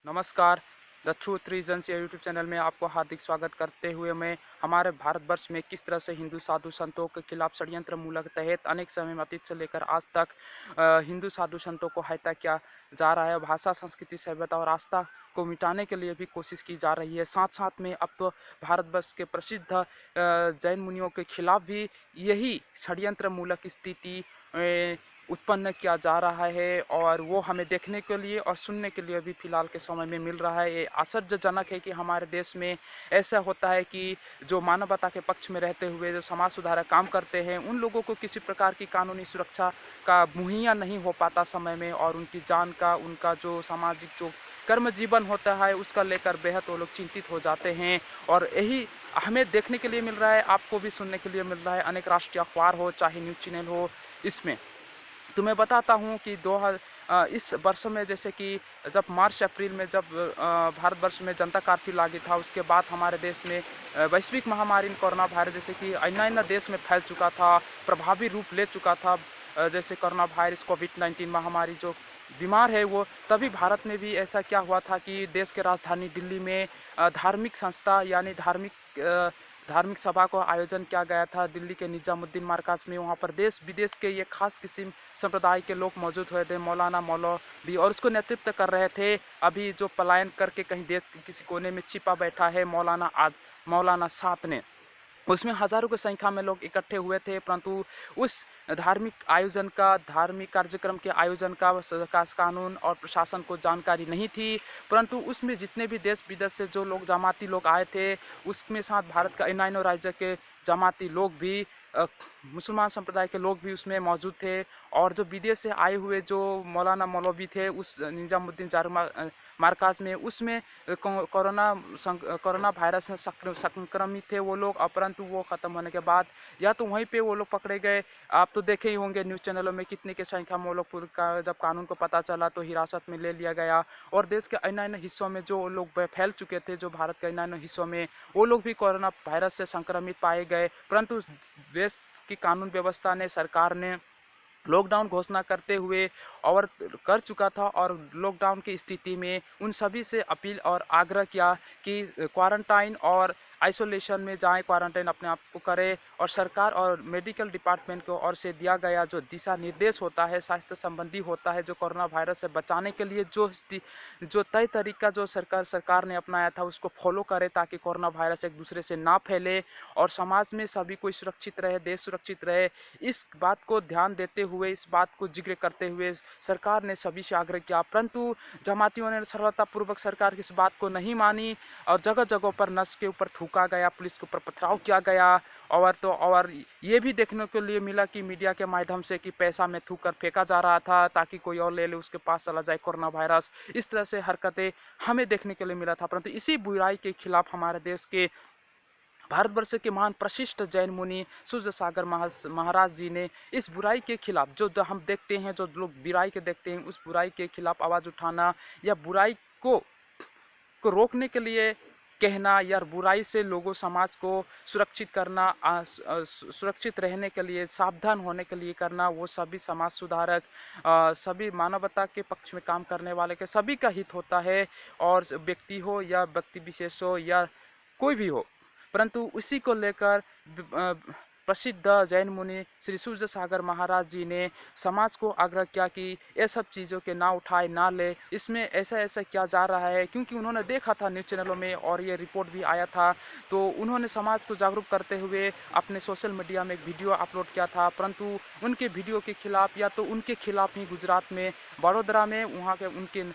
नमस्कार। The truth regions या YouTube channel में आपको हार्दिक स्वागत करते हुए मैं हमारे भारतवर्ष में किस तरह से हिंदू साधु संतों के खिलाफ षड्यंत्र मूलक तहत अनेक समय अतीत से लेकर आज तक हिंदू साधु संतों को हत्या किया जा रहा है। भाषा, संस्कृति, सभ्यता और आस्था को मिटाने के लिए भी कोशिश की जा रही है। साथ साथ में अब तो भारतवर्ष के प्रसिद्ध जैन मुनियों के खिलाफ भी यही षड्यंत्र मूलक स्थिति उत्पन्न किया जा रहा है और वो हमें देखने के लिए और सुनने के लिए भी फिलहाल के समय में मिल रहा है। ये आश्चर्यजनक है कि हमारे देश में ऐसा होता है कि जो मानवता के पक्ष में रहते हुए जो समाज सुधारक काम करते हैं उन लोगों को किसी प्रकार की कानूनी सुरक्षा का मुहैया नहीं हो पाता समय में, और उनकी जान का, उनका जो सामाजिक जो कर्म जीवन होता है उसका लेकर बेहद वो लोग चिंतित हो जाते हैं। और यही हमें देखने के लिए मिल रहा है, आपको भी सुनने के लिए मिल रहा है। अनेक राष्ट्रीय अखबार हो चाहे न्यूज़ चैनल हो, इसमें तो मैं बताता हूँ कि इस वर्ष में, जैसे कि जब मार्च अप्रैल में जब भारतवर्ष में जनता कर्फ्यू लागू था, उसके बाद हमारे देश में वैश्विक महामारी कोरोना वायरस जैसे कि अन्य देश में फैल चुका था, प्रभावी रूप ले चुका था। जैसे कोरोना वायरस कोविड-19 महामारी जो बीमार है वो, तभी भारत में भी ऐसा क्या हुआ था कि देश के राजधानी दिल्ली में धार्मिक संस्था यानी धार्मिक सभा का आयोजन किया गया था दिल्ली के निजामुद्दीन मार्कज में। वहाँ पर देश विदेश के ये खास किस्म संप्रदाय के लोग मौजूद हुए थे, मौलाना मौलवी, और उसको नेतृत्व कर रहे थे अभी जो पलायन करके कहीं देश के किसी कोने में छिपा बैठा है मौलाना साथ ने। उसमें हजारों की संख्या में लोग इकट्ठे हुए थे, परंतु उस धार्मिक कार्यक्रम के आयोजन का कानून और प्रशासन को जानकारी नहीं थी। परंतु उसमें जितने भी देश विदेश से जो लोग जमाती लोग आए थे, उसमें साथ भारत का इनाइनो राज्य के जमाती लोग भी, मुसलमान संप्रदाय के लोग भी उसमें मौजूद थे। और जो विदेश से आए हुए जो मौलाना मौलवी थे उस निजामुद्दीन मार्कज में, उसमें कोरोना वायरस से संक्रमित थे वो लोग, परंतु वो ख़त्म होने के बाद या तो वहीं पे वो लोग पकड़े गए। आप तो देखे ही होंगे न्यूज़ चैनलों में कितने की संख्या में वो लोग जब कानून को पता चला तो हिरासत में ले लिया गया। और देश के अन्य हिस्सों में जो लोग फैल चुके थे, जो भारत के अन्य हिस्सों में, वो लोग भी कोरोना वायरस से संक्रमित पाए गए। परंतु देश की कानून व्यवस्था ने, सरकार ने लॉकडाउन घोषणा करते हुए और कर चुका था, और लॉकडाउन की स्थिति में उन सभी से अपील और आग्रह किया कि क्वारंटाइन और आइसोलेशन में जाएं, क्वारंटाइन अपने आप को करें। और सरकार और मेडिकल डिपार्टमेंट को ओर से दिया गया जो दिशा निर्देश होता है, स्वास्थ्य संबंधी होता है, जो कोरोना वायरस से बचाने के लिए जो तय तरीका जो सरकार ने अपनाया था उसको फॉलो करें, ताकि कोरोना वायरस एक दूसरे से ना फैले और समाज में सभी कोई सुरक्षित रहे, देश सुरक्षित रहे। इस बात को ध्यान देते हुए, इस बात को जिक्र करते हुए सरकार ने सभी से आग्रह किया, परंतु जमातियों ने सरलतापूर्वक सरकार की इस बात को नहीं मानी और जगह जगह पर नस के ऊपर थूका गया, पुलिस के ऊपर पथराव किया गया। और ये भी देखने को लिए मिला कि मीडिया के माध्यम से कि पैसा में थूक कर फेंका जा रहा था ताकि कोई और ले ले, उसके पास चला जाए कोरोना वायरस। इस तरह से हरकतें हमें देखने के लिए मिला था। परंतु इसी बुराई के खिलाफ हमारे देश के भारतवर्ष के महान प्रशिष्ट जैन मुनि सूर्य सागर महाराज जी ने इस बुराई के खिलाफ, जो हम देखते हैं, जो लोग बुराई के देखते हैं, उस बुराई के खिलाफ आवाज़ उठाना या बुराई को रोकने के लिए कहना, या बुराई से लोगों समाज को सुरक्षित करना, सुरक्षित रहने के लिए, सावधान होने के लिए करना, वो सभी समाज सुधारक, सभी मानवता के पक्ष में काम करने वाले के सभी का हित होता है। और व्यक्ति हो या व्यक्ति विशेष हो या कोई भी हो, परंतु उसी को लेकर प्रसिद्ध जैन मुनि श्री सूर्य सागर महाराज जी ने समाज को आग्रह किया कि ये सब चीज़ों के ना उठाए, ना ले, इसमें ऐसा ऐसा किया जा रहा है। क्योंकि उन्होंने देखा था न्यूज़ चैनलों में और ये रिपोर्ट भी आया था, तो उन्होंने समाज को जागरूक करते हुए अपने सोशल मीडिया में एक वीडियो अपलोड किया था। परंतु उनके वीडियो के खिलाफ, या तो उनके खिलाफ ही गुजरात में बड़ोदरा में वहाँ के उनके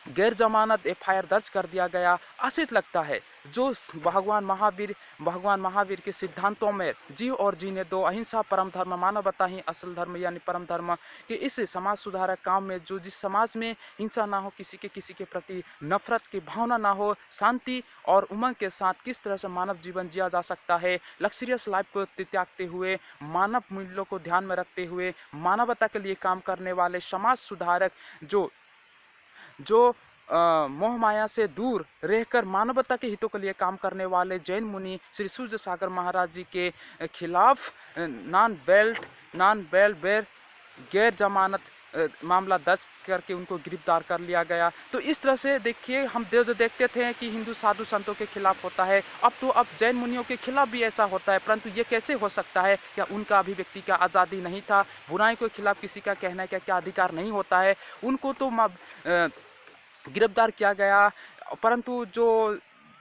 गैर जमानत एफआईआर दर्ज कर दिया गया। आश्चर्य लगता है, जो भगवान महावीर के सिद्धांतों में जीव और जीने दो, अहिंसा परम धर्म, मानवता ही असल धर्म यानी परम धर्म के इस समाज सुधारक काम में, जो जिस समाज में हिंसा ना हो, किसी के प्रति नफरत की भावना ना हो, शांति और उमंग के साथ किस तरह से मानव जीवन जिया जा सकता है, लग्जरियस लाइफ को त्यागते हुए, मानव मूल्यों को ध्यान में रखते हुए, मानवता के लिए काम करने वाले समाज सुधारक, जो मोह माया से दूर रहकर मानवता के हितों के लिए काम करने वाले जैन मुनि श्री सूर्य सागर महाराज जी के खिलाफ नॉन बेल बेर गैर जमानत मामला दर्ज करके उनको गिरफ्तार कर लिया गया। तो इस तरह से देखिए, हम जो देखते थे कि हिंदू साधु संतों के खिलाफ होता है, अब जैन मुनियों के खिलाफ भी ऐसा होता है। परंतु ये कैसे हो सकता है? क्या उनका अभिव्यक्ति का आज़ादी नहीं था? बुराई के खिलाफ किसी का कहने का क्या अधिकार नहीं होता है? उनको तो गिरफ्तार किया गया, परंतु जो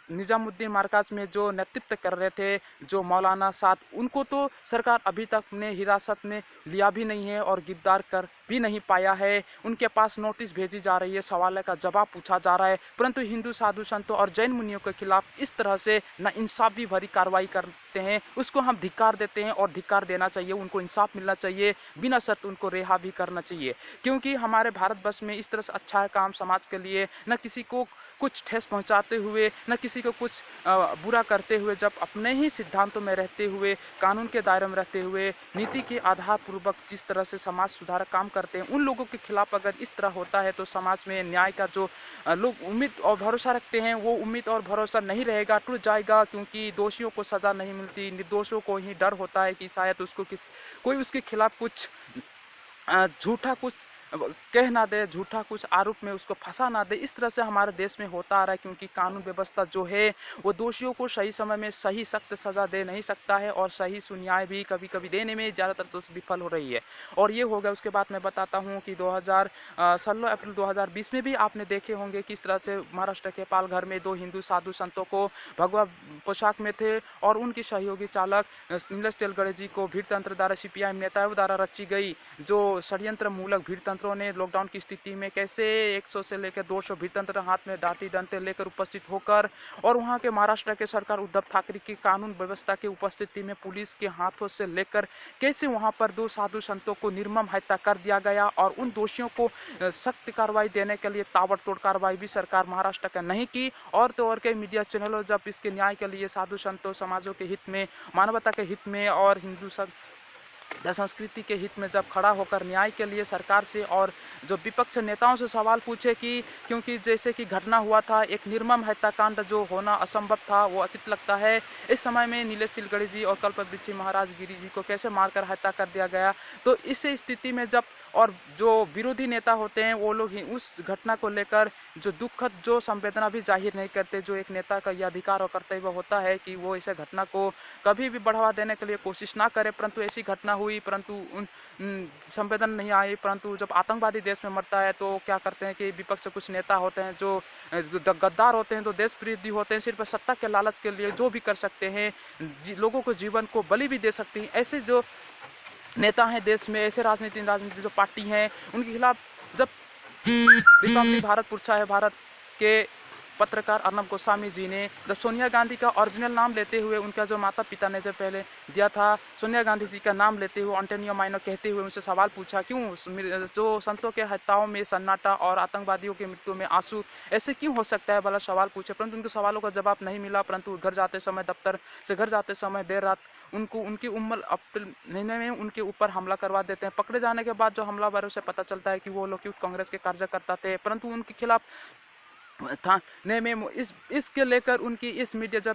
निजामुद्दीन मरकज में जो नेतृत्व कर रहे थे, जो मौलाना साद, उनको तो सरकार अभी तक ने हिरासत में लिया भी नहीं है और गिरफ्तार कर भी नहीं पाया है। उनके पास नोटिस भेजी जा रही है, सवाल का जवाब पूछा जा रहा है, परंतु हिंदू साधु संतों और जैन मुनियों के खिलाफ इस तरह से नाइंसाफी भरी कार्रवाई करते हैं, उसको हम धिक्कार देते हैं और धिक्कार देना चाहिए। उनको इंसाफ मिलना चाहिए, बिना शर्त उनको रिहा भी करना चाहिए, क्योंकि हमारे भारतवर्ष में इस तरह से अच्छा है काम समाज के लिए, न किसी को कुछ ठेस पहुंचाते हुए, न किसी को कुछ बुरा करते हुए, जब अपने ही सिद्धांतों में रहते हुए, कानून के दायरे में रहते हुए, नीति के आधार पूर्वक जिस तरह से समाज सुधारक काम करते हैं, उन लोगों के खिलाफ अगर इस तरह होता है तो समाज में न्याय का जो लोग उम्मीद और भरोसा रखते हैं, वो उम्मीद और भरोसा नहीं रहेगा, टूट जाएगा। क्योंकि दोषियों को सजा नहीं मिलती, निर्दोषों को ही डर होता है कि शायद उसको कोई उसके खिलाफ कुछ झूठा कुछ कह ना दे, झूठा कुछ आरोप में उसको फंसा ना दे। इस तरह से हमारे देश में होता आ रहा है, क्योंकि कानून व्यवस्था जो है वो दोषियों को सही समय में सही सख्त सजा दे नहीं सकता है, और सही सुन्याय भी कभी कभी देने में ज़्यादातर तो विफल हो रही है। और ये हो गया। उसके बाद मैं बताता हूँ कि 16 अप्रैल 2020 में भी आपने देखे होंगे किस तरह से महाराष्ट्र के पालघर में 2 हिंदू साधु संतों को भगवा पोशाक में थे और उनकी सहयोगी चालक नीलेश तेलगड़े जी को भीड़तंत्र द्वारा सीपीआई नेताओं द्वारा रची गई जो षड्यंत्र मूलक भीड़तंत्रों ने लॉकडाउन की स्थिति में कैसे 100 से लेकर 200 भीड़तंत्र हाथ में डांटी डंडे लेकर उपस्थित होकर, और वहां के महाराष्ट्र के सरकार उद्धव ठाकरे की कानून व्यवस्था की उपस्थिति में पुलिस के हाथों से लेकर कैसे वहां पर 2 साधु संतों को निर्मम हत्या कर दिया गया, और उन दोषियों को सख्त कार्रवाई देने के लिए ताबड़तोड़ कार्रवाई भी सरकार महाराष्ट्र का नहीं की। और तो और कई मीडिया चैनलों जब इसके न्याय के लिए साधु संतों समाजों के हित में, मानवता के हित में और हिंदू संस्कृति के हित में जब खड़ा होकर न्याय के लिए सरकार से और जो विपक्ष नेताओं से सवाल पूछे कि क्योंकि जैसे कि घटना हुआ था, एक निर्मम हत्याकांड जो होना असंभव था, वो अचित लगता है। इस समय में नीलेश तिलगड़ी जी और कल्पवृक्ष महाराज गिरी जी को कैसे मारकर हत्या कर दिया गया। तो इस स्थिति में जब और जो विरोधी नेता होते हैं वो लोग ही उस घटना को लेकर जो दुखद जो संवेदना भी जाहिर नहीं करते, जो एक नेता का यह अधिकार और कर्तव्य होता है कि वो इस घटना को कभी भी बढ़ावा देने के लिए कोशिश ना करे। परंतु ऐसी घटना हुई, परंतु उन संवेदन नहीं आई। परंतु जब आतंकवादी देश में मरता है तो क्या करते हैं कि विपक्ष कुछ नेता होते हैं जो गद्दार होते हैं, जो देश विरोधी होते हैं, सिर्फ सत्ता के लालच के लिए जो भी कर सकते हैं, लोगों को जीवन को बलि भी दे सकते हैं। ऐसे जो नेता हैं देश में, ऐसे राजनीति जो पार्टी हैं, उनके खिलाफ जब रिपब्लिक भारत पुरछा है भारत के पत्रकार अर्नब गोस्वामी जी ने जब सोनिया गांधी का ओरिजिनल नाम लेते हुए, उनका जो माता पिता ने जब पहले दिया था सोनिया गांधी जी का नाम लेते हुए एंटोनियो माइनो कहते हुए उनसे सवाल पूछा, क्यों जो संतों के हत्याओं में सन्नाटा और आतंकवादियों की मृत्यु में आंसू, ऐसे क्यों हो सकता है वाला सवाल पूछे। परंतु उनके सवालों का जवाब नहीं मिला। परंतु घर जाते समय, दफ्तर से घर जाते समय देर रात उनको उनकी उम्र अप्रैल महीने में उनके ऊपर हमला करवा देते हैं। पकड़े जाने के बाद जो हमलावरों से पता चलता है कि वो लोग कांग्रेस के कार्यकर्ता थे, परंतु उनके खिलाफ थाने में इसके लेकर उनकी इस मीडिया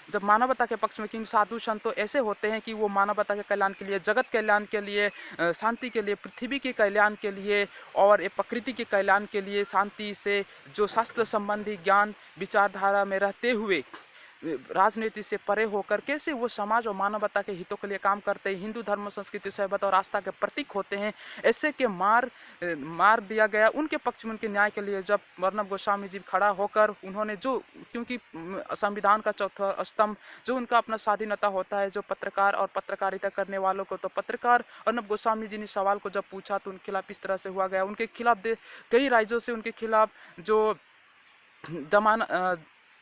जब मानवता के पक्ष में, क्योंकि साधु संत तो ऐसे होते हैं कि वो मानवता के कल्याण के लिए, जगत कल्याण के लिए, शांति के लिए, पृथ्वी के कल्याण के लिए और प्रकृति के कल्याण के लिए, शांति से जो शास्त्र संबंधी ज्ञान विचारधारा में रहते हुए राजनीति से परे होकर कैसे वो समाज और मानवता के हितों के लिए काम करते हैं, हिंदू धर्म संस्कृति सभ्यता और आस्था के प्रतीक होते हैं, ऐसे के मार दिया गया। उनके पक्ष में, उनके न्याय के लिए जब अर्नब गोस्वामी जी खड़ा होकर उन्होंने जो, क्योंकि संविधान का चौथा स्तंभ जो उनका अपना स्वाधीनता होता है, जो पत्रकार और पत्रकारिता करने वालों को, तो पत्रकार अर्नब गोस्वामी जी ने सवाल को जब पूछा तो उनके खिलाफ इस तरह से हुआ गया। उनके खिलाफ कई राज्यों से उनके खिलाफ जो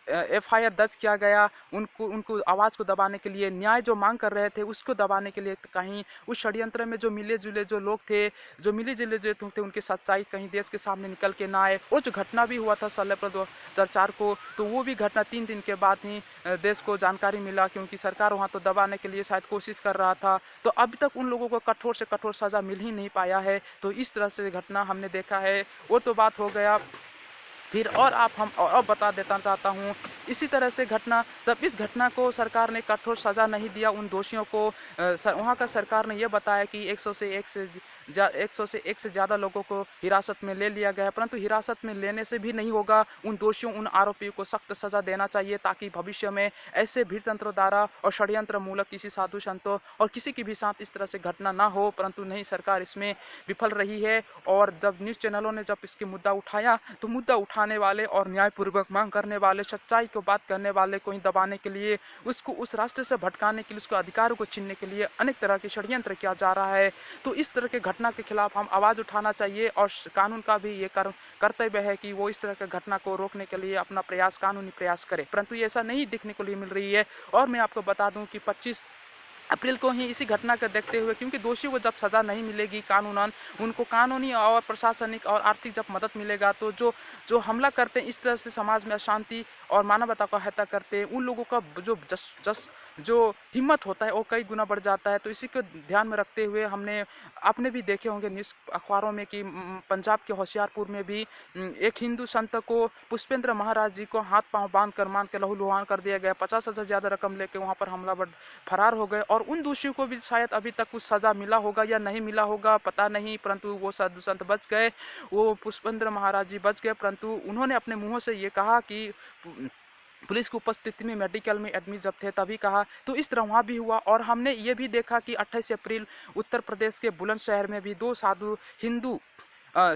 FIR दर्ज किया गया, उनको आवाज़ को दबाने के लिए, न्याय जो मांग कर रहे थे उसको दबाने के लिए। कहीं उस षड्यंत्र में जो मिले जुले जो लोग थे, जो मिले जुले जो थे, उनकी सच्चाई कहीं देश के सामने निकल के ना आए। वो जो घटना भी हुआ था 16 अप्रैल 2004 को, तो वो भी घटना 3 दिन के बाद ही देश को जानकारी मिला, क्योंकि सरकार वहाँ तो दबाने के लिए शायद कोशिश कर रहा था। तो अभी तक उन लोगों को कठोर से कठोर सज़ा मिल ही नहीं पाया है। तो इस तरह से घटना हमने देखा है। वो तो बात हो गया। फिर और हम और बता देना चाहता हूँ, इसी तरह से घटना, जब इस घटना को सरकार ने कठोर सज़ा नहीं दिया उन दोषियों को, वहाँ का सरकार ने यह बताया कि 100 से 100 से एक से ज़्यादा लोगों को हिरासत में ले लिया गया है, परंतु हिरासत में लेने से भी नहीं होगा। उन दोषियों, उन आरोपियों को सख्त सज़ा देना चाहिए, ताकि भविष्य में ऐसे भीड़तंत्र द्वारा और षड्यंत्र मूलक किसी साधु संतों और किसी के भी साथ इस तरह से घटना ना हो। परंतु नहीं, सरकार इसमें विफल रही है। और जब न्यूज़ चैनलों ने जब इसके मुद्दा उठाया, तो मुद्दा उठाने वाले और न्यायपूर्वक मांग करने वाले, सच्चाई को बात करने वाले को ही दबाने के लिए, उसको उस रास्ते से भटकाने के लिए, उसके अधिकारों को छीनने के लिए अनेक तरह के षड्यंत्र किया जा रहा है। तो इस तरह के घटना के खिलाफ हम आवाज़ उठाना चाहिए, और कानून का भी ये कर्तव्य है कि वो इस तरह की घटना को रोकने के लिए अपना प्रयास, कानूनी प्रयास करे। परंतु ये ऐसा नहीं दिखने को लिए मिल रही है। और मैं आपको बता दूं कि 25 अप्रैल को ही इसी घटना को देखते हुए, क्योंकि दोषियों को जब सज़ा नहीं मिलेगी कानूनन, उनको कानूनी और प्रशासनिक और आर्थिक जब मदद मिलेगा, तो जो जो हमला करते हैं, इस तरह से समाज में अशांति और मानवता को हत्या करते हैं, उन लोगों का जो हिम्मत होता है वो कई गुना बढ़ जाता है। तो इसी को ध्यान में रखते हुए हमने, आपने भी देखे होंगे न्यूज़ अखबारों में कि पंजाब के होशियारपुर में भी एक हिंदू संत को, पुष्पेंद्र महाराज जी को हाथ पांव बांध कर मान के लहूलुहान कर दिया गया। 50,000 से ज़्यादा रकम लेके वहाँ पर हमलावर फरार हो गए, और उन दोषियों को भी शायद अभी तक कुछ सज़ा मिला होगा या नहीं मिला होगा, पता नहीं। परंतु वो साधु संत बच गए, वो पुष्पेंद्र महाराज जी बच गए। परंतु उन्होंने अपने मुँहों से ये कहा कि पुलिस की उपस्थिति में मेडिकल में एडमिट जब थे तभी कहा। तो इस तरह वहाँ भी हुआ। और हमने ये भी देखा कि 28 अप्रैल उत्तर प्रदेश के बुलंदशहर में भी 2 साधु हिंदू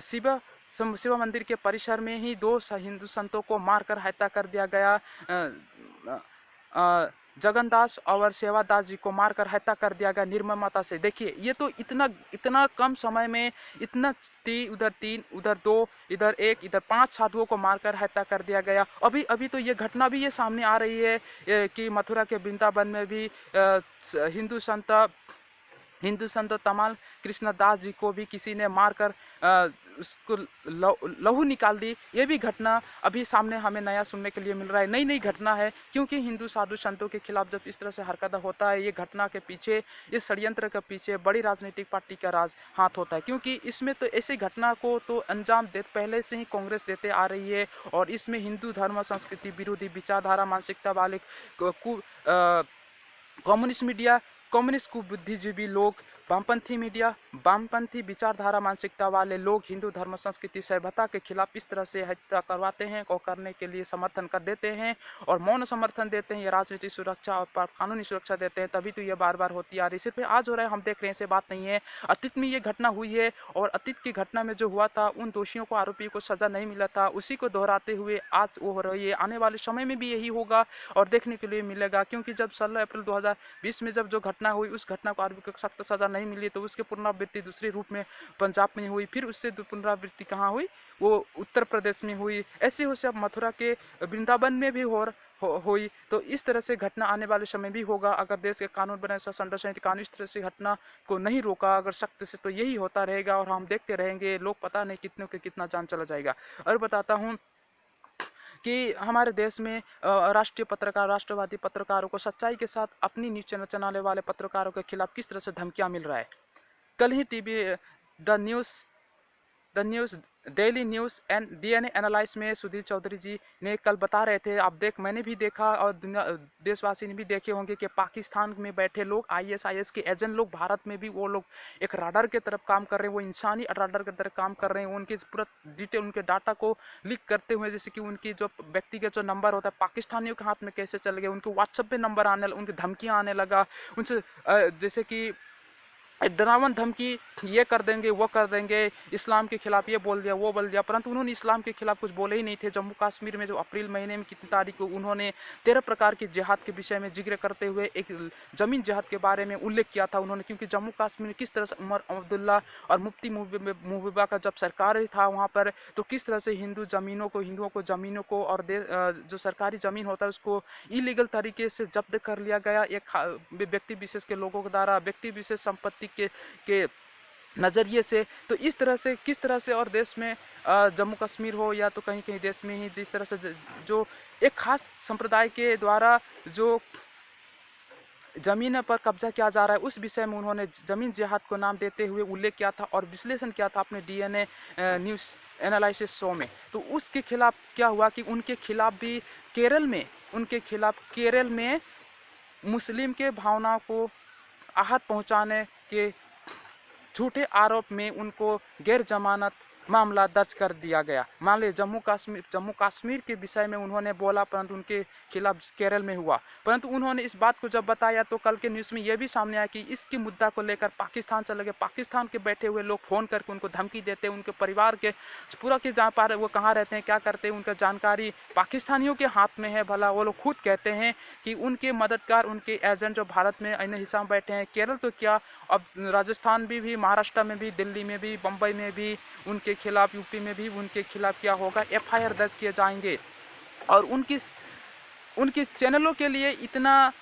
शिव मंदिर के परिसर में ही 2 हिंदू संतों को मारकर हत्या कर दिया गया। जगन्नाथ और सेवादास जी को मारकर हत्या कर दिया गया निर्ममता से। देखिए, ये तो इतना कम समय में उधर 3, उधर 2, इधर 1, इधर 5 साधुओं को मारकर हत्या कर दिया गया। अभी तो ये घटना भी ये सामने आ रही है कि मथुरा के वृंदावन में भी हिंदू संत तमाल कृष्णदास जी को भी किसी ने मारकर उसको लहू निकाल दी। ये भी घटना अभी सामने हमें नया सुनने के लिए मिल रहा है। नई घटना है, क्योंकि हिंदू साधु संतों के खिलाफ जब इस तरह से हरकत होता है, ये घटना के पीछे, इस षड्यंत्र के पीछे बड़ी राजनीतिक पार्टी का हाथ होता है। क्योंकि इसमें तो ऐसी घटना को तो अंजाम पहले से ही कांग्रेस देते आ रही है, और इसमें हिंदू धर्म संस्कृति विरोधी विचारधारा मानसिकता वाले कम्युनिस्ट मीडिया, कम्युनिस्ट बुद्धिजीवी लोग, वामपंथी मीडिया, वामपंथी विचारधारा मानसिकता वाले लोग हिंदू धर्म संस्कृति सभ्यता के खिलाफ इस तरह से हत्या करवाते हैं और करने के लिए समर्थन कर देते हैं, और मौन समर्थन देते हैं। ये राजनीतिक सुरक्षा और कानूनी सुरक्षा देते हैं, तभी तो ये बार बार होती आ रही। सिर्फ आज हो रहा है हम देख रहे हैं, ऐसे बात नहीं है। अतीत में ये घटना हुई है, और अतीत की घटना में जो हुआ था, उन दोषियों को, आरोपियों को सजा नहीं मिला था, उसी को दोहराते हुए आज वो हो रही है। आने वाले समय में भी यही होगा और देखने के लिए मिलेगा। क्योंकि जब 16 अप्रैल 2020 में जब जो घटना हुई, उस घटना को आरोपी को सख्त सजा नहीं मिली, तो उसके पुनरावृत्ति दूसरे रूप में पंजाब में हुई। फिर उससे पुनरावृत्ति कहाँ हुई? वो उत्तर प्रदेश में हुई। ऐसे हो सब मथुरा के वृंदावन में भी हुई। तो इस तरह से घटना आने वाले समय भी होगा। अगर देश के कानून बने, संरक्षण कानून इस तरह से घटना को नहीं रोका अगर सख्त से, तो यही होता रहेगा और हम देखते रहेंगे। लोग पता नहीं कितनों के कितना जान चला जाएगा। और बताता हूँ कि हमारे देश में राष्ट्रीय पत्रकार, राष्ट्रवादी पत्रकारों को, सच्चाई के साथ अपनी न्यूज़ चैनल चलाने वाले पत्रकारों के खिलाफ किस तरह से धमकियां मिल रहा है। कल ही TV the news daily news and DNA analyse में सुधीर चौधरी जी ने कल बता रहे थे, मैंने भी देखा और देशवासी ने भी देखे होंगे कि पाकिस्तान में बैठे लोग, आईएसआईएस के एजेंट लोग, भारत में भी वो लोग एक राडार के तरफ काम कर रहे हैं। वो इंसानी राडार की तरफ काम कर रहे हैं। उनके पूरा डिटेल, उनके डाटा को लीक करते हुए, जैसे कि उनकी जो व्यक्तिगत जो नंबर होता है पाकिस्तानियों के हाथ में कैसे चल गए, उनके व्हाट्सएप पे नंबर आने, उनकी धमकियाँ आने लगा उनसे, जैसे कि एक डरावन धमकी, ये कर देंगे, वो कर देंगे, इस्लाम के खिलाफ ये बोल दिया, वो बोल दिया। परंतु उन्होंने इस्लाम के खिलाफ कुछ बोले ही नहीं थे। जम्मू कश्मीर में जो अप्रैल महीने में कितनी तारीख को उन्होंने 13 प्रकार की जिहाद के विषय में जिक्र करते हुए एक जमीन जिहाद के बारे में उल्लेख किया था उन्होंने। क्योंकि जम्मू कश्मीर में किस तरह से उमर अब्दुल्ला और मुफ्ती महबूबा का जब सरकार था वहाँ पर, तो किस तरह से हिंदुओं को ज़मीनों को और जो सरकारी ज़मीन होता है उसको इलीगल तरीके से जब्त कर लिया गया एक व्यक्ति विशेष के लोगों के द्वारा, व्यक्ति विशेष संपत्ति के नज़रिए से। तो इस तरह से, किस तरह से, और देश में जम्मू कश्मीर हो या तो कहीं कहीं देश में ही, जिस तरह से जो एक खास संप्रदाय के द्वारा जो ज़मीन पर कब्जा किया जा रहा है, उस विषय में उन्होंने ज़मीन जिहाद को नाम देते हुए उल्लेख किया था और विश्लेषण किया था अपने डीएनए न्यूज़ एनालिसिस शो में। तो उसके खिलाफ क्या हुआ कि उनके खिलाफ भी केरल में मुस्लिम के भावनाओं को आहत पहुंचाने के झूठे आरोप में उनको गैर जमानत मामला दर्ज कर दिया गया। मान लीजिए जम्मू कश्मीर के विषय में उन्होंने बोला, परंतु उनके खिलाफ केरल में हुआ, परंतु उन्होंने इस बात को जब बताया तो कल के न्यूज़ में यह भी सामने आया कि इसकी मुद्दा को लेकर पाकिस्तान चले गए। पाकिस्तान के बैठे हुए लोग फ़ोन करके उनको धमकी देते, उनके परिवार के पूरा के जहाँ पर वो कहाँ रहते हैं, क्या करते हैं, उनका जानकारी पाकिस्तानियों के हाथ में है। भला वो लोग खुद कहते हैं कि उनके मददगार, उनके एजेंट जो भारत में अन्य हिस्सा में बैठे हैं, केरल तो क्या, अब राजस्थान भी, महाराष्ट्र में भी, दिल्ली में भी, बम्बई में भी उनके खिलाफ, यूपी में भी उनके खिलाफ क्या होगा, एफआईआर दर्ज किए जाएंगे। और उनकी चैनलों के लिए इतना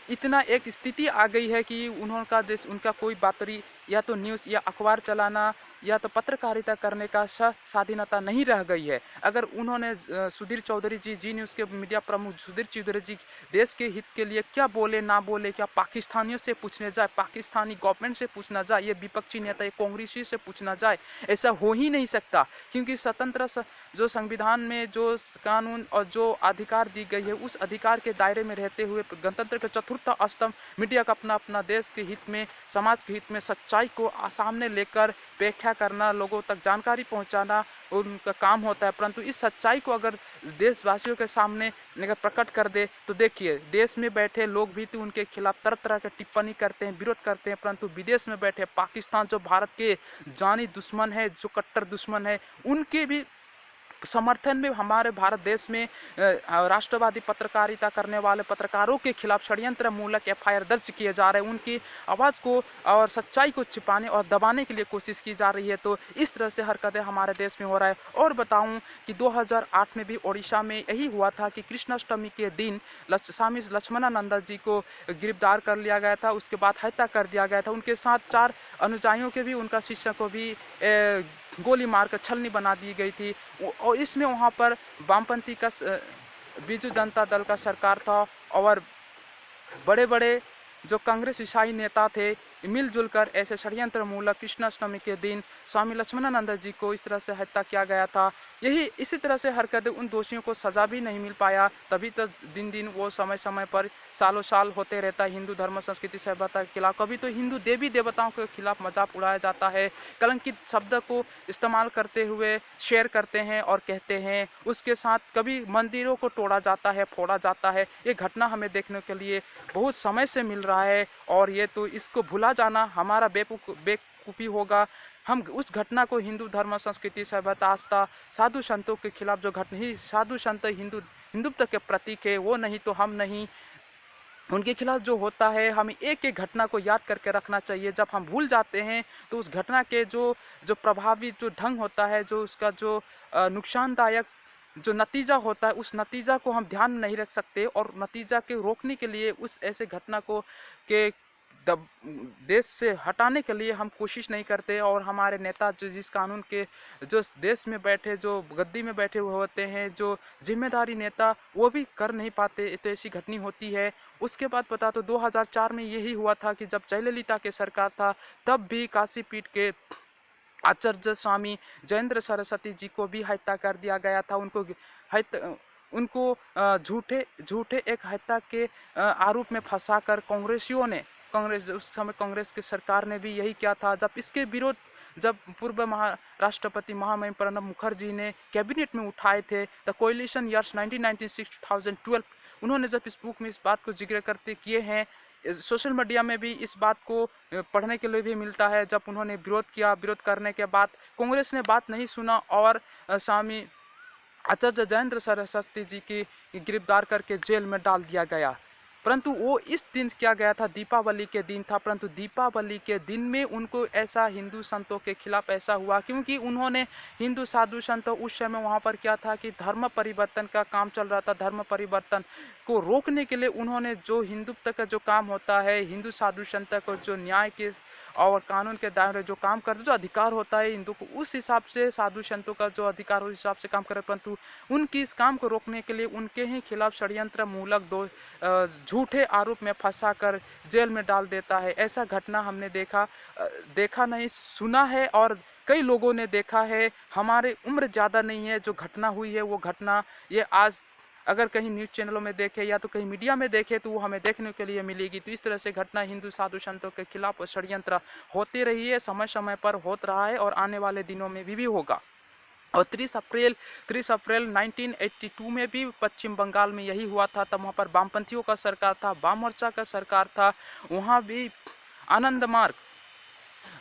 इतना एक स्थिति आ गई है कि उनका कोई बातरी या तो न्यूज़ या अखबार चलाना या तो पत्रकारिता करने का स्वाधीनता नहीं रह गई है। अगर उन्होंने सुधीर चौधरी जी न्यूज़ के मीडिया प्रमुख सुधीर चौधरी जी देश के हित के लिए क्या बोले ना बोले, क्या पाकिस्तानियों से पूछने जाए, पाकिस्तानी गवर्नमेंट से पूछना जाए, ये विपक्षी नेता, ये कांग्रेसी से पूछना जाए, ऐसा हो ही नहीं सकता। क्योंकि स्वतंत्र जो संविधान में जो कानून और जो अधिकार दी गई है, उस अधिकार के दायरे में रहते हुए गणतंत्र का चतुर्थ स्तंभ मीडिया का अपना देश के हित में, समाज के हित में सच्चाई को सामने लेकर व्याख्या करना, लोगों तक जानकारी पहुंचाना उनका काम होता है। परंतु इस सच्चाई को अगर देशवासियों के सामने अगर प्रकट कर दे तो देखिए, देश में बैठे लोग भी तो उनके खिलाफ तरह तरह की टिप्पणी करते हैं, विरोध करते हैं, परंतु विदेश में बैठे पाकिस्तान जो भारत के जानी दुश्मन है, जो कट्टर दुश्मन है, उनके भी समर्थन में हमारे भारत देश में राष्ट्रवादी पत्रकारिता करने वाले पत्रकारों के खिलाफ षड्यंत्र मूलक एफआईआर दर्ज किए जा रहे हैं। उनकी आवाज़ को और सच्चाई को छिपाने और दबाने के लिए कोशिश की जा रही है। तो इस तरह से हरकतें हमारे देश में हो रहा है। और बताऊं कि 2008 में भी ओडिशा में यही हुआ था कि कृष्णाष्टमी के दिन स्वामी लक्ष्मणानंद जी को गिरफ्तार कर लिया गया था, उसके बाद हत्या कर दिया गया था। उनके साथ 4 अनुयायियों के भी, उनका शिष्य को भी गोली मारकर छलनी बना दी गई थी। और इसमें वहाँ पर वामपंथी का बीजू जनता दल का सरकार था और बड़े बड़े जो कांग्रेस ईसाई नेता थे मिलजुल कर ऐसे षड्यंत्र मूलक कृष्णाष्टमी के दिन स्वामी लक्ष्मणानंद जी को इस तरह से हत्या किया गया था। यही इसी तरह से हरकतें उन दोषियों को सजा भी नहीं मिल पाया, तभी तक दिन दिन वो समय समय पर सालों साल होते रहता है हिंदू धर्म संस्कृति सभ्यता के खिलाफ। कभी तो हिंदू देवी देवताओं के खिलाफ मजाक उड़ाया जाता है, कलंकित शब्द को इस्तेमाल करते हुए शेयर करते हैं और कहते हैं। उसके साथ कभी मंदिरों को तोड़ा जाता है, फोड़ा जाता है। ये घटना हमें देखने के लिए बहुत समय से मिल रहा है और ये तो इसको भुला जाना हमारा बेवकूफ़ी होगा। हम उस घटना को हिंदू धर्म संस्कृति सभ्यता आस्था साधु संतों के खिलाफ जो घटना ही साधु संत हिंदुत्व के प्रतीक है, वो नहीं तो हम नहीं, उनके खिलाफ जो होता है हमें एक एक घटना को याद करके रखना चाहिए। जब हम भूल जाते हैं तो उस घटना के जो जो प्रभावी जो ढंग होता है, जो उसका जो नुकसानदायक जो नतीजा होता है, उस नतीजा को हम ध्यान में नहीं रख सकते और नतीजा के रोकने के लिए उस ऐसे घटना को के देश से हटाने के लिए हम कोशिश नहीं करते। और हमारे नेता जो जिस कानून के जो देश में बैठे जो गद्दी में बैठे हुए होते हैं, जो जिम्मेदारी नेता, वो भी कर नहीं पाते, तो ऐसी घटनी होती है। उसके बाद बता तो 2004 में यही हुआ था कि जब जयललिता के सरकार था, तब भी काशी पीठ के आचार्य स्वामी जयेंद्र सरस्वती जी को भी हत्या कर दिया गया था। उनको झूठे एक हत्या के आरोप में फंसाकर कांग्रेस उस समय कांग्रेस की सरकार ने भी यही किया था। जब पूर्व राष्ट्रपति महामहिम प्रणब मुखर्जी ने कैबिनेट में उठाए थे द कोएलिशन ईयर्स 1996-2012, उन्होंने जब इस बुक में इस बात को जिक्र करते किए हैं, सोशल मीडिया में भी इस बात को पढ़ने के लिए भी मिलता है। जब उन्होंने विरोध किया, विरोध करने के बाद कांग्रेस ने बात नहीं सुना और स्वामी आचार्य जयेंद्र सरस्वती जी की गिरफ्तार करके जेल में डाल दिया गया। परंतु वो इस दिन क्या गया था, दीपावली के दिन था, परंतु दीपावली के दिन में उनको ऐसा हिंदू संतों के खिलाफ ऐसा हुआ क्योंकि उन्होंने हिंदू साधु संत उस समय वहाँ पर क्या था कि धर्म परिवर्तन का काम चल रहा था। धर्म परिवर्तन को रोकने के लिए उन्होंने जो हिंदुत्व का जो काम होता है, हिंदू साधु संत को जो न्याय के और कानून के दायरे जो काम करते, जो अधिकार होता है हिंदू को, उस हिसाब से साधु संतों का जो अधिकार उस हिसाब से काम करे, परंतु उनकी इस काम को रोकने के लिए उनके ही खिलाफ षड्यंत्र मूलक झूठे आरोप में फंसाकर जेल में डाल देता है। ऐसा घटना हमने देखा नहीं, सुना है और कई लोगों ने देखा है। हमारे उम्र ज़्यादा नहीं है, जो घटना हुई है वो घटना ये आज अगर कहीं न्यूज़ चैनलों में देखे या तो कहीं मीडिया में देखे तो वो हमें देखने के लिए मिलेगी। तो इस तरह से घटना हिंदू साधु संतों के खिलाफ षड्यंत्र होती रही है, समय समय पर होता रहा है और आने वाले दिनों में भी होगा। और 30 अप्रैल 1982 में भी पश्चिम बंगाल में यही हुआ था। तब वहाँ पर वामपंथियों का सरकार था, वाम मोर्चा का सरकार था। वहाँ भी आनंद मार्ग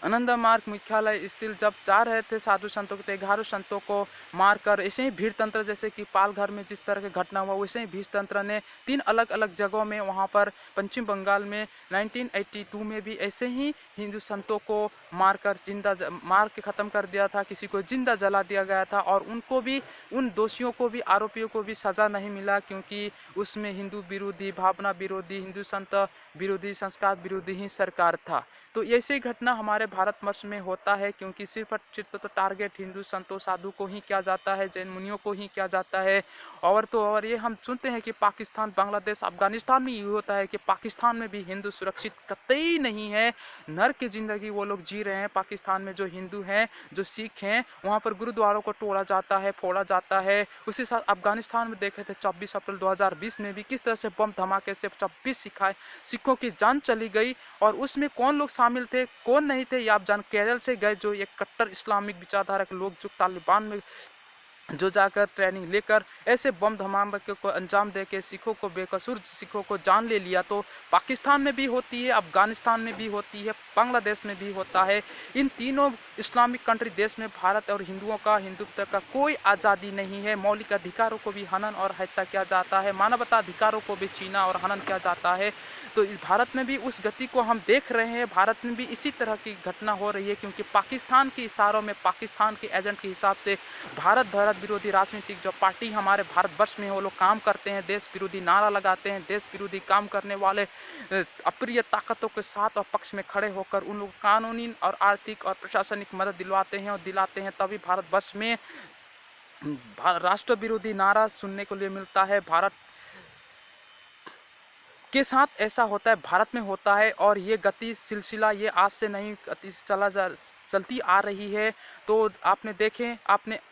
आनंद मार्ग मुख्यालय स्थित जब जा रहे थे साधु संतों के 11 संतों को मारकर, ऐसे ही भीड़ तंत्र जैसे कि पालघर में जिस तरह की घटना हुआ वैसे ही भीड़ तंत्र ने 3 अलग अलग जगहों में वहां पर पश्चिम बंगाल में 1982 में भी ऐसे ही हिंदू संतों को मारकर मार के खत्म कर दिया था। किसी को जिंदा जला दिया गया था और उनको भी, उन दोषियों को भी, आरोपियों को भी सजा नहीं मिला, क्योंकि उसमें हिंदू विरोधी, भावना विरोधी, हिंदू संत विरोधी, संस्कार विरोधी ही सरकार था। तो ऐसी घटना हमारे भारतवर्ष में होता है, क्योंकि सिर्फ तो टारगेट हिंदू संतों साधु को ही किया जाता है, जैन मुनियों को ही किया जाता है। और तो और ये हम सुनते हैं कि पाकिस्तान, बांग्लादेश, अफगानिस्तान में ये होता है कि पाकिस्तान में भी हिंदू सुरक्षित कतई नहीं है, नर्क की जिंदगी वो लोग जी रहे हैं। पाकिस्तान में जो हिंदू हैं, जो सिख हैं, वहाँ पर गुरुद्वारों को तोड़ा जाता है, फोड़ा जाता है। उसी साथ अफगानिस्तान में देखे थे 24 अप्रैल 2020 में भी किस तरह से बम धमाके से 26 सिखों की जान चली गई। और उसमें कौन लोग शामिल थे, कौन नहीं थे, ये आप जान, केरल से गए जो एक कट्टर इस्लामिक विचारधारा के लोग, जो तालिबान में जो जाकर ट्रेनिंग लेकर ऐसे बम धमाके को अंजाम देके सिखों को, बेकसूर सिखों को जान ले लिया। तो पाकिस्तान में भी होती है, अफगानिस्तान में भी होती है, बांग्लादेश में भी होता है। इन तीनों इस्लामिक कंट्री देश में भारत और हिंदुओं का, हिंदुत्व का कोई आज़ादी नहीं है। मौलिक अधिकारों को भी हनन और हत्या किया जाता है, मानवताधिकारों को भी छीना और हनन किया जाता है। तो इस भारत में भी उस गति को हम देख रहे हैं, भारत में भी इसी तरह की घटना हो रही है, क्योंकि पाकिस्तान के इशारों में, पाकिस्तान के एजेंट के हिसाब से भारत विरोधी राजनीतिक जो पार्टी हमारे भारतवर्ष में है वो लोग काम करते हैं, देश विरोधी नारा लगाते हैं, देश विरोधी काम करने वाले अप्रिय ताकतों के साथ और पक्ष में खड़े होकर उन लोग कानूनी और आर्थिक और प्रशासनिक मदद दिलवाते हैं और दिलाते हैं। तभी भारतवर्ष में राष्ट्र विरोधी नारा सुनने को लिए मिलता है। भारत के साथ ऐसा होता है, भारत में होता है। और ये गति सिलसिला ये आज से नहीं चलती आ रही है। तो आपने देखें,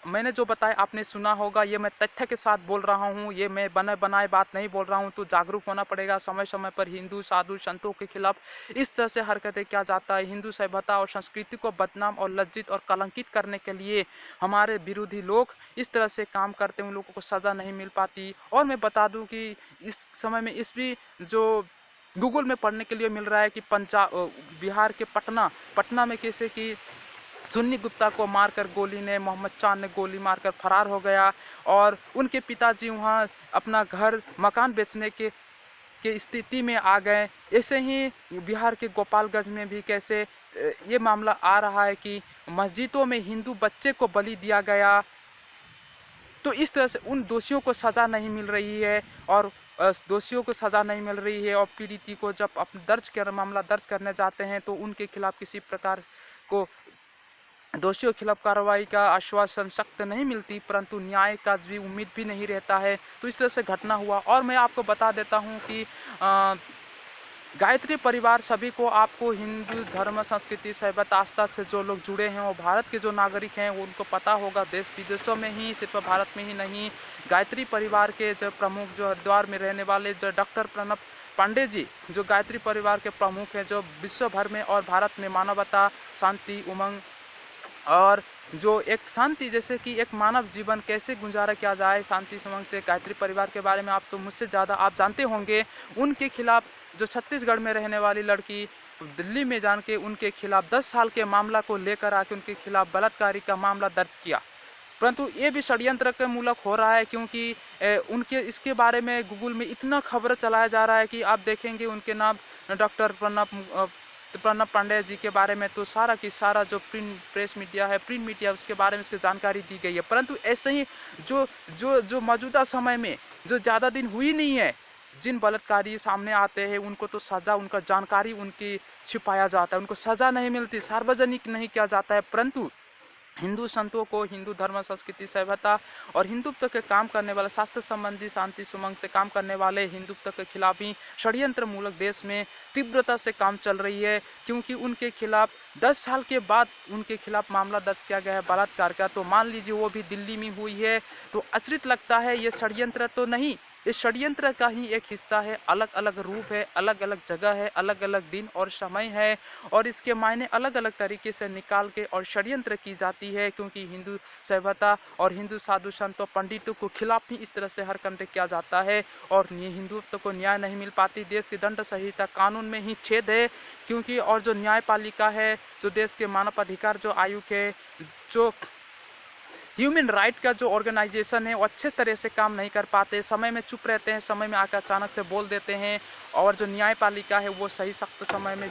मैंने जो बताया आपने सुना होगा, ये मैं तथ्य के साथ बोल रहा हूँ, ये मैं बने बनाए बात नहीं बोल रहा हूँ। तो जागरूक होना पड़ेगा, समय समय पर हिंदू साधु संतों के खिलाफ इस तरह से हरकतें किया जाता है। हिंदू सभ्यता और संस्कृति को बदनाम और लज्जित और कलंकित करने के लिए हमारे विरोधी लोग इस तरह से काम करते हैं, उन लोगों को सजा नहीं मिल पाती। और मैं बता दूं कि इस समय में इस भी जो गूगल में पढ़ने के लिए मिल रहा है कि बिहार के पटना में कैसे कि सुन्नी गुप्ता को मारकर गोली ने, मोहम्मद चांद ने गोली मारकर फरार हो गया और उनके पिताजी वहां अपना घर मकान बेचने के स्थिति में आ गए। ऐसे ही बिहार के गोपालगंज में भी कैसे ये मामला आ रहा है कि मस्जिदों में हिंदू बच्चे को बलि दिया गया। तो इस तरह से उन दोषियों को सजा नहीं मिल रही है और दोषियों को सजा नहीं मिल रही है और पीड़ित को जब मामला दर्ज करने जाते हैं तो उनके खिलाफ किसी प्रकार को, दोषियों के खिलाफ कार्रवाई का आश्वासन सख्त नहीं मिलती, परंतु न्याय का भी उम्मीद भी नहीं रहता है। तो इस तरह से घटना हुआ। और मैं आपको बता देता हूँ कि गायत्री परिवार सभी को, आपको हिंदू धर्म, संस्कृति, सभ्यता, आस्था से जो लोग जुड़े हैं वो भारत के जो नागरिक हैं वो उनको पता होगा, देश विदेशों में ही, सिर्फ भारत में ही नहीं। गायत्री परिवार के जो प्रमुख, जो हरिद्वार में रहने वाले जो डॉक्टर प्रणब पांडे जी, जो गायत्री परिवार के प्रमुख हैं, जो विश्व भर में और भारत में मानवता, शांति, उमंग और जो एक शांति, जैसे कि एक मानव जीवन कैसे गुजारा किया जाए शांति समंग से, गायत्री परिवार के बारे में आप तो मुझसे ज़्यादा आप जानते होंगे। उनके खिलाफ जो छत्तीसगढ़ में रहने वाली लड़की दिल्ली में जान के उनके खिलाफ 10 साल के मामला को लेकर आके उनके खिलाफ बलात्कारी का मामला दर्ज किया, परंतु ये भी षड्यंत्र के मूलक हो रहा है, क्योंकि उनके इसके बारे में गूगल में इतना खबर चलाया जा रहा है कि आप देखेंगे उनके नाम डॉक्टर प्रणब पांडे जी के बारे में तो सारा की सारा जो प्रेस मीडिया है, प्रिंट मीडिया, उसके बारे में इसकी जानकारी दी गई है। परंतु ऐसे ही जो जो जो मौजूदा समय में जो ज़्यादा दिन हुई नहीं है, जिन बलात्कारी सामने आते हैं उनको तो सज़ा, उनका जानकारी उनकी छिपाया जाता है, उनको सज़ा नहीं मिलती, सार्वजनिक नहीं किया जाता है। परंतु हिंदू संतों को हिंदू धर्म संस्कृति सभ्यता और हिंदुत्व के काम करने वाले शास्त्र संबंधी शांति सुमंग से काम करने वाले हिंदुत्व के खिलाफ ही षड्यंत्र मूलक देश में तीव्रता से काम चल रही है, क्योंकि उनके खिलाफ 10 साल के बाद उनके खिलाफ मामला दर्ज किया गया है बलात्कार का। तो मान लीजिए वो भी दिल्ली में हुई है, तो आश्रित लगता है ये षड्यंत्र तो नहीं, इस षड्यंत्र का ही एक हिस्सा है। अलग अलग रूप है, अलग अलग जगह है, अलग अलग दिन और समय है, और इसके मायने अलग अलग तरीके से निकाल के और षड्यंत्र की जाती है, क्योंकि हिंदू सभ्यता और हिंदू साधु संतों पंडितों को खिलाफ ही इस तरह से हरकंडे किया जाता है, और हिंदुत्व को न्याय नहीं मिल पाती। देश की दंड संहिता कानून में ही छेद है, क्योंकि और जो न्यायपालिका है, जो देश के मानव अधिकार जो आयोग है, जो ह्यूमन राइट का जो ऑर्गेनाइजेशन है, वो अच्छे तरह से काम नहीं कर पाते, समय में चुप रहते हैं, समय में आकर अचानक से बोल देते हैं। और जो न्यायपालिका है वो सही सख्त समय में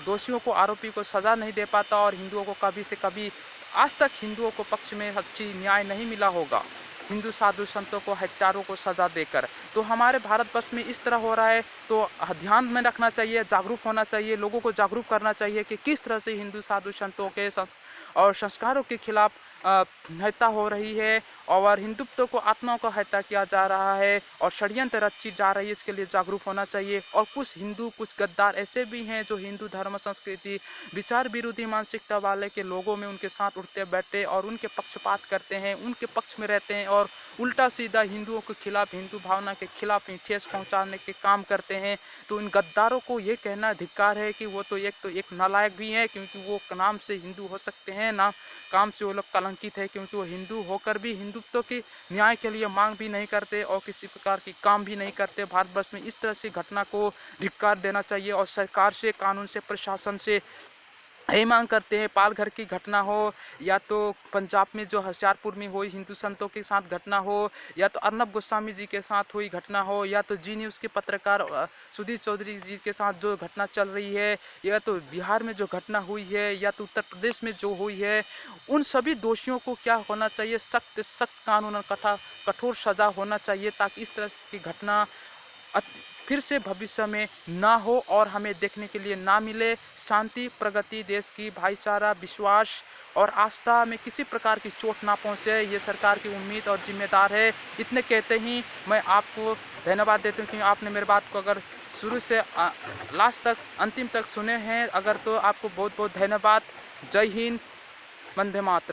दोषियों को, आरोपी को सज़ा नहीं दे पाता, और हिंदुओं को कभी से कभी आज तक हिंदुओं को पक्ष में अच्छी न्याय नहीं मिला होगा हिंदू साधु संतों को, हत्यारों को सजा देकर। तो हमारे भारतवर्ष में इस तरह हो रहा है, तो ध्यान में रखना चाहिए, जागरूक होना चाहिए, लोगों को जागरूक करना चाहिए कि किस तरह से हिंदू साधु संतों के और संस्कारों के खिलाफ हत्या हो रही है, और हिंदुत्व को, आत्माओं को हत्या किया जा रहा है, और षड्यंत्र रची जा रही है। इसके लिए जागरूक होना चाहिए। और कुछ हिंदू, कुछ गद्दार ऐसे भी हैं जो हिंदू धर्म संस्कृति विचार विरोधी मानसिकता वाले के लोगों में उनके साथ उठते बैठते और उनके पक्षपात करते हैं, उनके पक्ष में रहते हैं, और उल्टा सीधा हिंदुओं के खिलाफ, हिंदू भावना के खिलाफ ही ठेस पहुंचाने के काम करते हैं। तो इन गद्दारों को ये कहना धिक्कार है कि वो तो एक नालायक भी है, क्योंकि वो नाम से हिंदू हो सकते हैं, ना काम से वो लोग कलंकित है, क्योंकि वो हिंदू होकर भी हिंदुत्व के न्याय के लिए मांग भी नहीं करते और किसी प्रकार की काम भी नहीं करते। भारतवर्ष में इस तरह से घटना को धिक्कार देना चाहिए, और सरकार से, कानून से, प्रशासन से यही मांग करते हैं। पालघर की घटना हो, या तो पंजाब में जो होशियारपुर में हुई हिंदू संतों के साथ घटना हो, या तो अर्नब गोस्वामी जी के साथ हुई घटना हो, या तो जी न्यूज़ के पत्रकार सुधीर चौधरी जी के साथ जो घटना चल रही है, या तो बिहार में जो घटना हुई है, या तो उत्तर प्रदेश में जो हुई है, उन सभी दोषियों को क्या होना चाहिए, सख्त सख्त कानून तथा कठोर सजा होना चाहिए, ताकि इस तरह की घटना फिर से भविष्य में ना हो और हमें देखने के लिए ना मिले। शांति, प्रगति, देश की भाईचारा, विश्वास और आस्था में किसी प्रकार की चोट ना पहुंचे, ये सरकार की उम्मीद और जिम्मेदार है। इतने कहते ही मैं आपको धन्यवाद देता हूँ कि आपने मेरी बात को अगर शुरू से लास्ट तक, अंतिम तक सुने हैं अगर, तो आपको बहुत बहुत धन्यवाद। जय हिंद, वंदे मातरम।